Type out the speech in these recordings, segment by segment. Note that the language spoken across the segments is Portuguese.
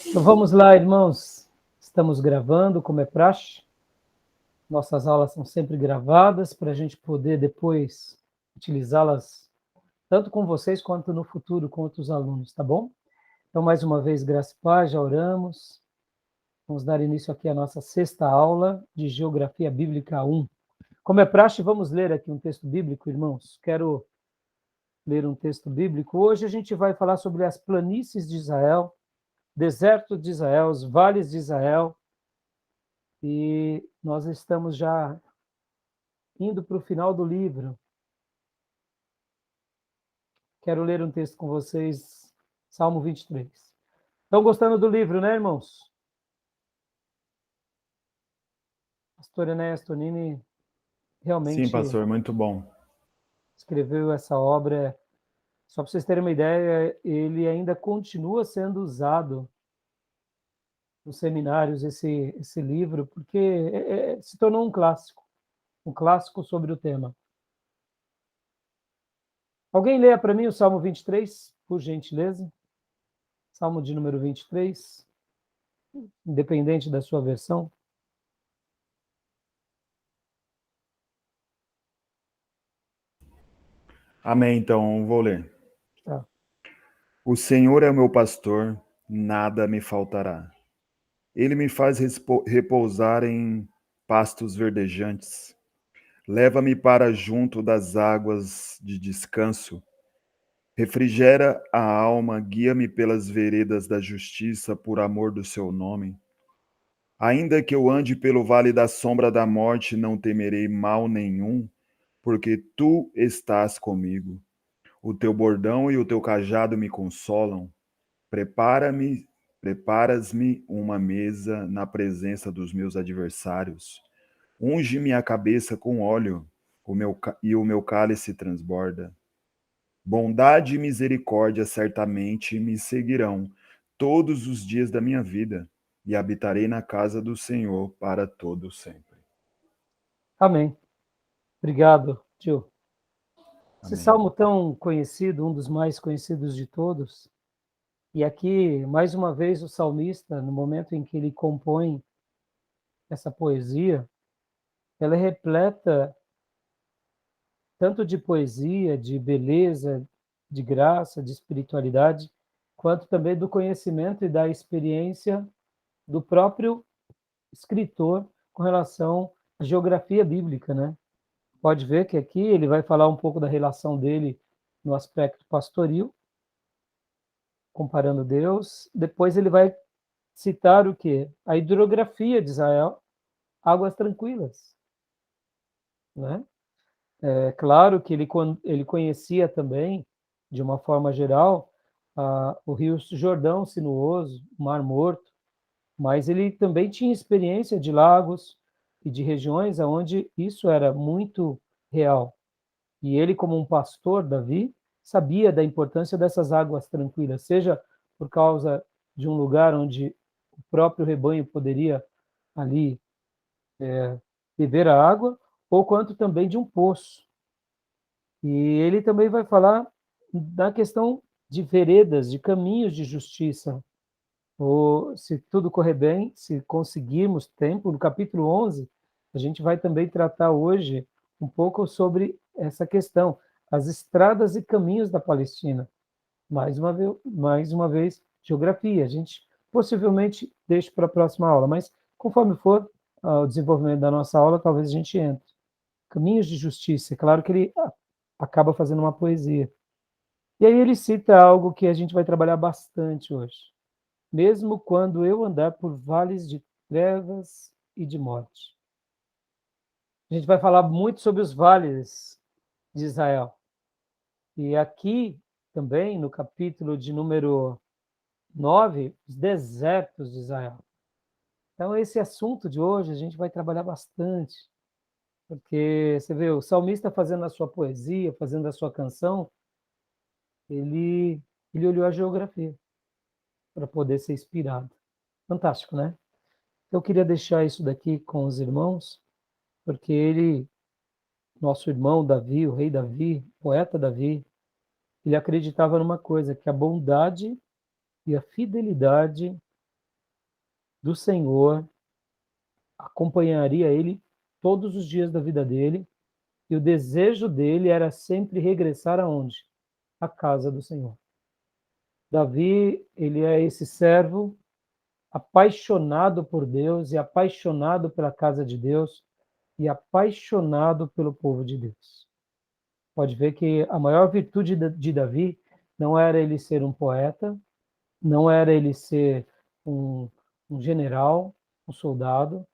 Então vamos lá, irmãos. Estamos gravando, como é praxe. Nossas aulas são sempre gravadas para a gente poder depois utilizá-las tanto com vocês quanto no futuro com outros alunos, tá bom? Então, mais uma vez, graça e paz, já oramos. Vamos dar início aqui à nossa sexta aula de Geografia Bíblica 1. Como é praxe, vamos ler aqui um texto bíblico, irmãos. Quero ler um texto bíblico. Hoje a gente vai falar sobre as planícies de Israel, deserto de Israel, os vales de Israel, e nós estamos já indo para o final do livro. Quero ler um texto com vocês, Salmo 23. Estão gostando do livro, né, irmãos? Pastor Ernesto Nini Sim, realmente pastor, muito bom. escreveu essa obra. Só para vocês terem uma ideia, ele ainda continua sendo usado nos seminários, esse livro, porque se tornou um clássico sobre o tema. Alguém leia para mim o Salmo 23, por gentileza? Salmo de número 23, independente da sua versão. Amém, então vou ler. Tá. O Senhor é o meu pastor, nada me faltará. Ele me faz repousar em pastos verdejantes. Leva-me para junto das águas de descanso. Refrigera a alma, guia-me pelas veredas da justiça por amor do seu nome. Ainda que eu ande pelo vale da sombra da morte, não temerei mal nenhum, porque tu estás comigo. O teu bordão e o teu cajado me consolam. Preparas-me uma mesa na presença dos meus adversários. Unge minha cabeça com óleo, e o meu cálice transborda. Bondade e misericórdia certamente me seguirão todos os dias da minha vida, e habitarei na casa do Senhor para todo sempre. Amém. Obrigado, tio. Esse Amém. salmo tão conhecido, um dos mais conhecidos de todos, e aqui, mais uma vez, o salmista, no momento em que ele compõe essa poesia, ela é repleta tanto de poesia, de beleza, de graça, de espiritualidade, quanto também do conhecimento e da experiência do próprio escritor com relação à geografia bíblica, né? Pode ver que aqui ele vai falar um pouco da relação dele no aspecto pastoril, comparando Deus. Depois ele vai citar o quê? A hidrografia de Israel, águas tranquilas, né? É claro que ele conhecia também, de uma forma geral, o Rio Jordão sinuoso, o Mar Morto, mas ele também tinha experiência de lagos e de regiões onde isso era muito real. E ele, como um pastor, Davi, sabia da importância dessas águas tranquilas, seja por causa de um lugar onde o próprio rebanho poderia ali beber a água, ou quanto também de um poço. E ele também vai falar da questão de veredas, de caminhos de justiça. Ou, se tudo correr bem, se conseguirmos tempo, no capítulo 11, a gente vai também tratar hoje um pouco sobre essa questão, as estradas e caminhos da Palestina. Mais uma vez, geografia. A gente possivelmente deixa para a próxima aula, mas conforme for o desenvolvimento da nossa aula, talvez a gente entre. Caminhos de justiça. É claro que ele acaba fazendo uma poesia. E aí ele cita algo que a gente vai trabalhar bastante hoje. Mesmo quando eu andar por vales de trevas e de morte. A gente vai falar muito sobre os vales de Israel. E aqui também, no capítulo de número 9, os desertos de Israel. Então, esse assunto de hoje a gente vai trabalhar bastante, porque você vê o salmista fazendo a sua poesia, fazendo a sua canção, ele, ele olhou a geografia para poder ser inspirado. Fantástico, né? Eu queria deixar isso daqui com os irmãos, porque ele, nosso irmão Davi, o rei Davi, poeta Davi, ele acreditava numa coisa, que a bondade e a fidelidade do Senhor acompanharia ele todos os dias da vida dele, e o desejo dele era sempre regressar aonde? À casa do Senhor. Davi, ele é esse servo apaixonado por Deus e apaixonado pela casa de Deus e apaixonado pelo povo de Deus. Pode ver que a maior virtude de Davi não era ele ser um poeta, não era ele ser um general, um soldado.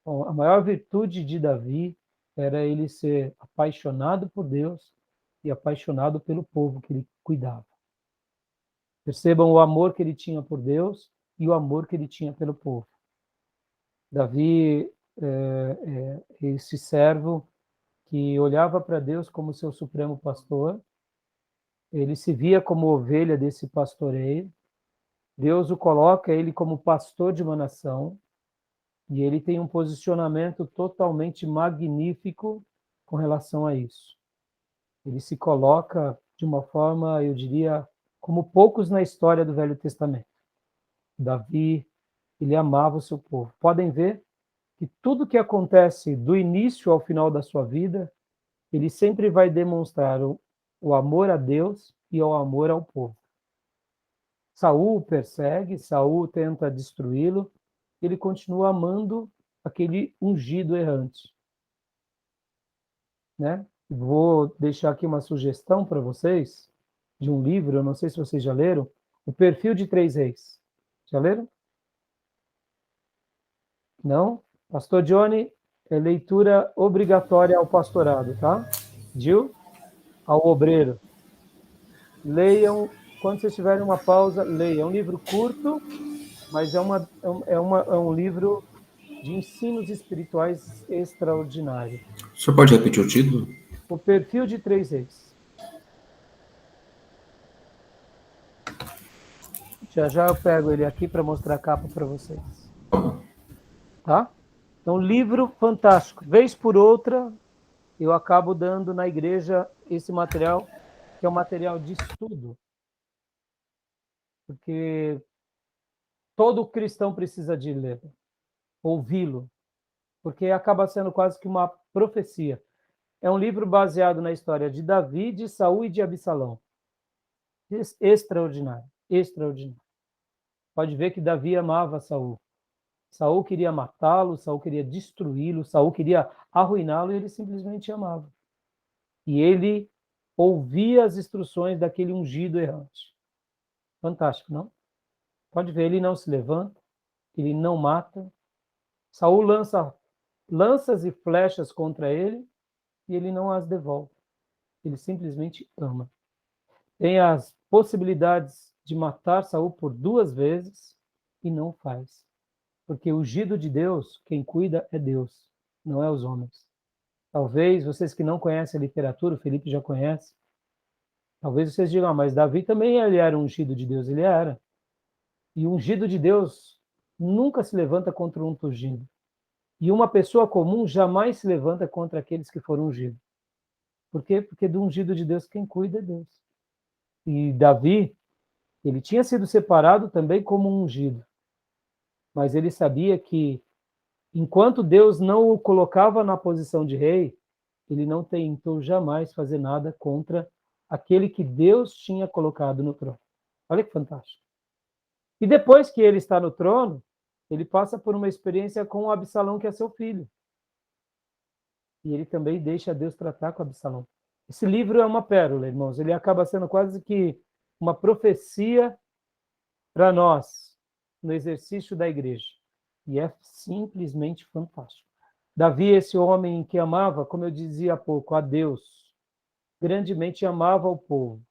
A maior virtude de Davi era ele ser apaixonado por Deus e apaixonado pelo povo que ele cuidava. Percebam o amor que ele tinha por Deus e o amor que ele tinha pelo povo. Davi é esse servo que olhava para Deus como seu supremo pastor, ele se via como ovelha desse pastoreio, Deus o coloca ele como pastor de uma nação, e ele tem um posicionamento totalmente magnífico com relação a isso. Ele se coloca de uma forma, eu diria, como poucos na história do Velho Testamento. Davi, ele amava o seu povo. Podem ver que tudo que acontece do início ao final da sua vida, ele sempre vai demonstrar o amor a Deus e o amor ao povo. Saul persegue, Saul tenta destruí-lo, ele continua amando aquele ungido errante. Né? Vou deixar aqui uma sugestão para vocês, de um livro, eu não sei se vocês já leram, O Perfil de Três Reis. Já leram? Não? Pastor Johnny, é leitura obrigatória ao pastorado, tá? Gil? Ao obreiro. Leiam, quando vocês tiverem uma pausa, leiam. É um livro curto, mas é um livro de ensinos espirituais extraordinário. O senhor pode repetir o título? O Perfil de Três Reis. Já eu pego ele aqui para mostrar a capa para vocês. Tá? Então, livro fantástico. Vez por outra, eu acabo dando na igreja esse material, que é um material de estudo. Porque todo cristão precisa de ler, ouvi-lo, porque acaba sendo quase que uma profecia. É um livro baseado na história de Davi, de Saul e de Absalão. Extraordinário, extraordinário. Pode ver que Davi amava Saul. Saul queria matá-lo, Saul queria destruí-lo, Saul queria arruiná-lo, e ele simplesmente amava. E ele ouvia as instruções daquele ungido errante. Fantástico, não? Pode ver, ele não se levanta, ele não mata. Saul lança lanças e flechas contra ele e ele não as devolve. Ele simplesmente ama. Tem as possibilidades de matar Saul por 2 vezes e não faz. Porque o ungido de Deus, quem cuida é Deus, não é os homens. Talvez vocês que não conhecem a literatura, o Felipe já conhece, talvez vocês digam, mas Davi também ele era ungido de Deus, ele era. E o ungido de Deus nunca se levanta contra um ungido. E uma pessoa comum jamais se levanta contra aqueles que foram ungidos. Por quê? Porque do ungido de Deus quem cuida é Deus. E Davi, ele tinha sido separado também como um ungido. Mas ele sabia que, enquanto Deus não o colocava na posição de rei, ele não tentou jamais fazer nada contra aquele que Deus tinha colocado no trono. Olha que fantástico. E depois que ele está no trono, ele passa por uma experiência com o Absalão, que é seu filho. E ele também deixa Deus tratar com Absalão. Esse livro é uma pérola, irmãos. Ele acaba sendo quase que uma profecia para nós, no exercício da igreja. E é simplesmente fantástico. Davi, esse homem que amava, como eu dizia há pouco, a Deus, grandemente amava o povo.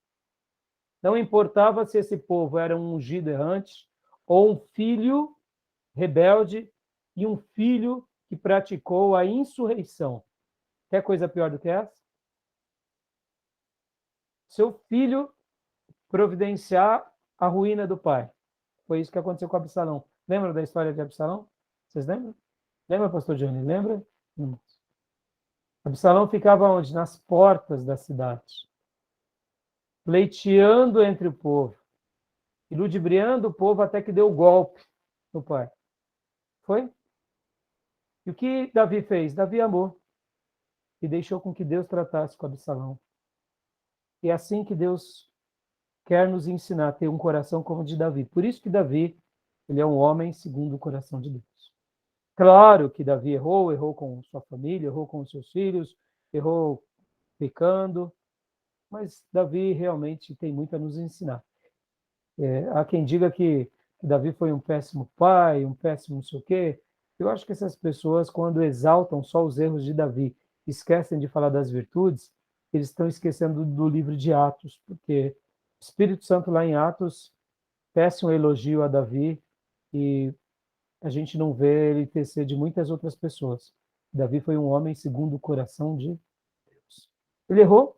Não importava se esse povo era um ungido errante ou um filho rebelde e um filho que praticou a insurreição. Quer coisa pior do que essa? Seu filho providenciar a ruína do pai. Foi isso que aconteceu com Absalão. Lembra da história de Absalão? Vocês lembram? Lembra, pastor Johnny? Lembra? Absalão ficava onde? Nas portas da cidade, pleiteando entre o povo, e ludibriando o povo até que deu golpe no pai. Foi? E o que Davi fez? Davi amou e deixou com que Deus tratasse com Absalão. E é assim que Deus quer nos ensinar a ter um coração como o de Davi. Por isso que Davi, ele é um homem segundo o coração de Deus. Claro que Davi errou com sua família, errou com os seus filhos, errou pecando, mas Davi realmente tem muito a nos ensinar. Há quem diga que Davi foi um péssimo pai, um péssimo não sei o quê. Eu acho que essas pessoas, quando exaltam só os erros de Davi, esquecem de falar das virtudes, eles estão esquecendo do livro de Atos, porque o Espírito Santo lá em Atos tece um elogio a Davi e a gente não vê ele tecer de muitas outras pessoas. Davi foi um homem segundo o coração de Deus. Ele errou,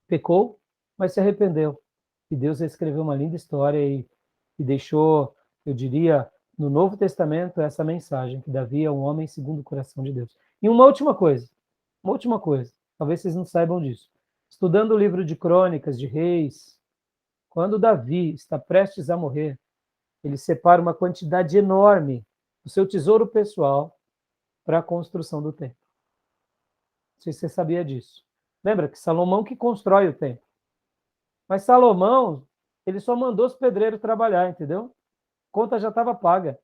pecou, mas se arrependeu. E Deus escreveu uma linda história e deixou, eu diria, no Novo Testamento, essa mensagem, que Davi é um homem segundo o coração de Deus. E uma última coisa, talvez vocês não saibam disso. Estudando o livro de Crônicas, de Reis, quando Davi está prestes a morrer, ele separa uma quantidade enorme do seu tesouro pessoal para a construção do templo. Não sei se você sabia disso. Lembra que Salomão que constrói o templo. Mas Salomão, ele só mandou os pedreiros trabalhar, entendeu? A conta já estava paga.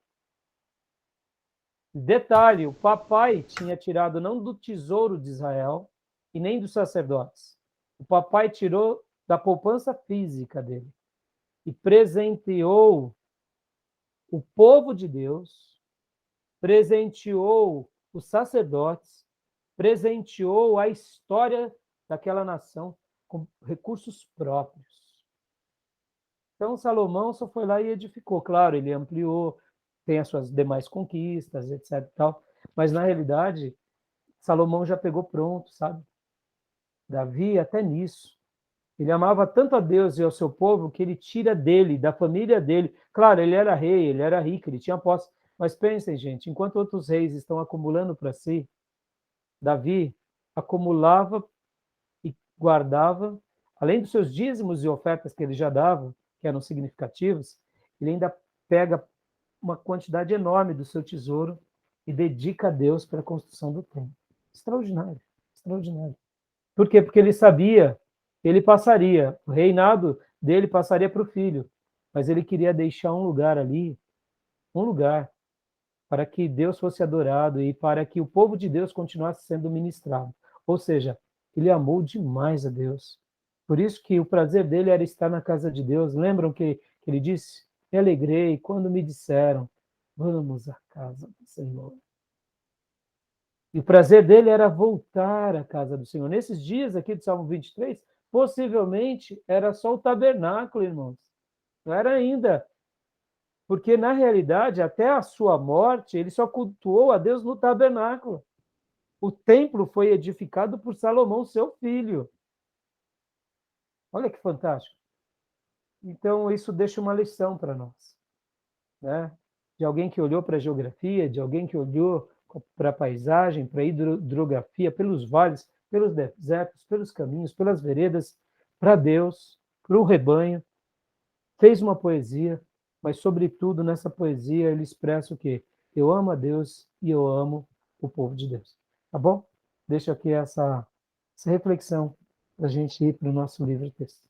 Detalhe, o papai tinha tirado não do tesouro de Israel e nem dos sacerdotes. O papai tirou da poupança física dele e presenteou o povo de Deus, presenteou os sacerdotes, presenteou a história daquela nação com recursos próprios. Então, Salomão só foi lá e edificou. Claro, ele ampliou, tem as suas demais conquistas, etc. e tal, mas, na realidade, Salomão já pegou pronto, sabe? Davi, até nisso. Ele amava tanto a Deus e ao seu povo que ele tira dele, da família dele. Claro, ele era rei, ele era rico, ele tinha posse. Mas pensem, gente, enquanto outros reis estão acumulando para si, Davi acumulava e guardava, além dos seus dízimos e ofertas que ele já dava, que eram significativos, ele ainda pega uma quantidade enorme do seu tesouro e dedica a Deus para a construção do templo. Extraordinário, extraordinário. Por quê? Porque ele sabia que ele passaria, o reinado dele passaria para o filho, mas ele queria deixar um lugar ali, um lugar para que Deus fosse adorado e para que o povo de Deus continuasse sendo ministrado. Ou seja, ele amou demais a Deus. Por isso que o prazer dele era estar na casa de Deus. Lembram que ele disse? Me alegrei quando me disseram, vamos à casa do Senhor. E o prazer dele era voltar à casa do Senhor. Nesses dias aqui do Salmo 23, possivelmente era só o tabernáculo, irmãos. Não era ainda. Porque, na realidade, até a sua morte, ele só cultuou a Deus no tabernáculo. O templo foi edificado por Salomão, seu filho. Olha que fantástico. Então, isso deixa uma lição para nós, né? De alguém que olhou para a geografia, de alguém que olhou para a paisagem, para a hidrografia, pelos vales, pelos desertos, pelos caminhos, pelas veredas, para Deus, para o rebanho, fez uma poesia, mas, sobretudo, nessa poesia ele expressa o quê? Eu amo a Deus e eu amo o povo de Deus. Tá bom? Deixo aqui essa reflexão para a gente ir para o nosso livro texto.